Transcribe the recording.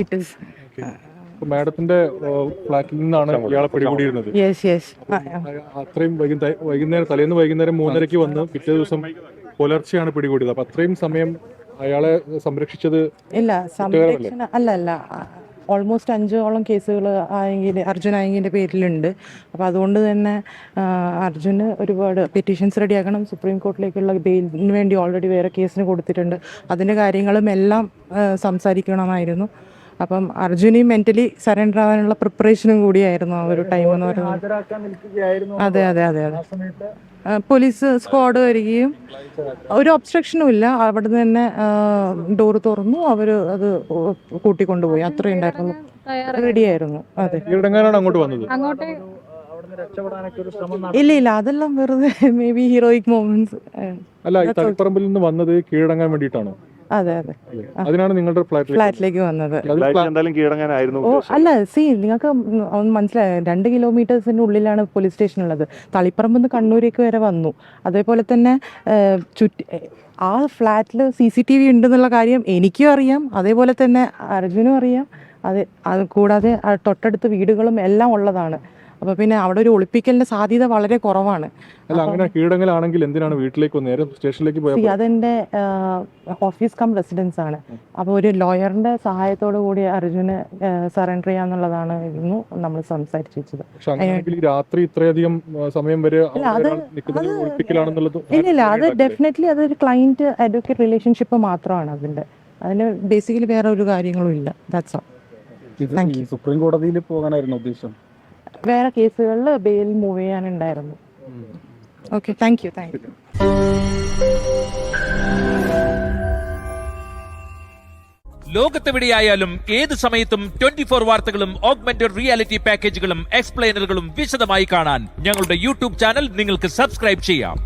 It is. മാഡത്തിന്റെ ഫ്ലാറ്റിൽ നിന്നാണ് ഇയാളെ പിടികൂടിയിരുന്നത്. Yes, yes. അത്രയും വൈകുന്നേരം തലേന്ന് വൈകുന്നേരം 3:30 വന്ന് പിറ്റേ ദിവസം പുലർച്ചെയാണ് പിടികൂടിയത്. അപ്പൊ അത്രയും സമയം അയാളെ സംരക്ഷിച്ചത് ഇല്ല, സംരക്ഷണ അല്ല. ഓൾമോസ്റ്റ് 5ഓളം കേസുകൾ അർജുൻ ആയെങ്കിൻ്റെ പേരിലുണ്ട്. അപ്പോൾ അതുകൊണ്ട് തന്നെ അർജുന് ഒരുപാട് പെറ്റീഷൻസ് റെഡിയാക്കണം. സുപ്രീം കോർട്ടിലേക്കുള്ള ബെയിലിന് വേണ്ടി ഓൾറെഡി വേറെ കേസിന് കൊടുത്തിട്ടുണ്ട്. അതിൻ്റെ കാര്യങ്ങളും എല്ലാം സംസാരിക്കണമായിരുന്നു. അപ്പം അർജുന് മെൻ്റലി സറണ്ടർ ആവാനുള്ള പ്രിപ്പറേഷനും കൂടിയായിരുന്നു ആ ഒരു ടൈം എന്ന് പറയുന്നത്. അതെ. പോലീസ് സ്ക്വാഡ് വരികയും ഒരു ഒബ്സ്ട്രക്ഷനും ഇല്ല. അവിടെ തന്നെ ഡോറ് തുറന്നു, അവർ അത് കൂട്ടിക്കൊണ്ടുപോയി. അത്രയും ഉണ്ടായിരുന്നു, റെഡിയായിരുന്നു. അതെ, അങ്ങോട്ട് വന്നത്. ഇല്ല, അതെല്ലാം വെറുതെ മേ ബി ഹീറോയിക് മൊമെന്റ്സ്. അല്ല, ഈ തളിപ്പറമ്പിൽ നിന്ന് വന്നത് കീഴടങ്ങാൻ വേണ്ടിയിട്ടാണ്. അതെ. അതിനാണ് നിങ്ങളുടെ ഫ്ലാറ്റിലേക്ക് വന്നത്. നിങ്ങൾക്ക് ഒന്ന് മനസ്സിലായോ, 2 കിലോമീറ്റേഴ്സിന്റെ ഉള്ളിലാണ് പോലീസ് സ്റ്റേഷൻ ഉള്ളത്. തളിപ്പറമ്പ് നിന്ന് കണ്ണൂരേക്ക് വരെ വന്നു. അതേപോലെ തന്നെ ആ ഫ്ലാറ്റിൽ CCTV ഉണ്ടെന്നുള്ള കാര്യം എനിക്കും അറിയാം, അതേപോലെ തന്നെ അർജുനും അറിയാം. അത് കൂടാതെ തൊട്ടടുത്ത് വീടുകളും എല്ലാം ഉള്ളതാണ്. അപ്പോൾ പിന്നെ അവിടെ ഒരു ഒളിപ്പിക്കലിന്റെ സാധ്യത വളരെ കുറവാണ്. അല്ല, അങ്ങനെ കീഴടങ്ങലാണെങ്കിൽ എന്തിനാണ് വീട്ടിലേക്ക് നേരെ സ്റ്റേഷനിലേക്ക് പോയത്? അതെന്റെ ഓഫീസ് കം റെസിഡൻസ് ആണ്. അപ്പോൾ ഒരു ലോയറിന്റെ സഹായത്തോടു കൂടി അർജുന് സറണ്ടർ ചെയ്യാന്നുള്ളതാണ് നമ്മൾ സംസാരിച്ചു വെച്ചത്. രാത്രി ഇത്രയധികം സമയം വരെ ഇല്ല, അത് ഡെഫിനറ്റ്ലി അതൊരു ക്ലയന്റ് അഡ്വക്കേറ്റ് റിലേഷൻഷിപ്പ് മാത്രമാണ്. അതിന് ബേസിക്കലി വേറെ ഒരു കാര്യങ്ങളും ഇല്ല. That's all. Thank you. Supreme കോടതിയിൽ പോകാനായിരുന്നു ഉദ്ദേശം. വേറെ കേസുകളിൽ ബെയിൽ മൂവ് ചെയ്യാനുണ്ടായിരുന്നു. Okay, thank you. ലോകത്തെവിടെയായാലും ഏത് സമയത്തും 24 വാർത്തകളും ഓഗ്മെന്റഡ് റിയാലിറ്റി പാക്കേജുകളും എക്സ്പ്ലെയിനറുകളും വിശദമായി കാണാൻ ഞങ്ങളുടെ യൂട്യൂബ് ചാനൽ നിങ്ങൾക്ക് സബ്സ്ക്രൈബ് ചെയ്യാം.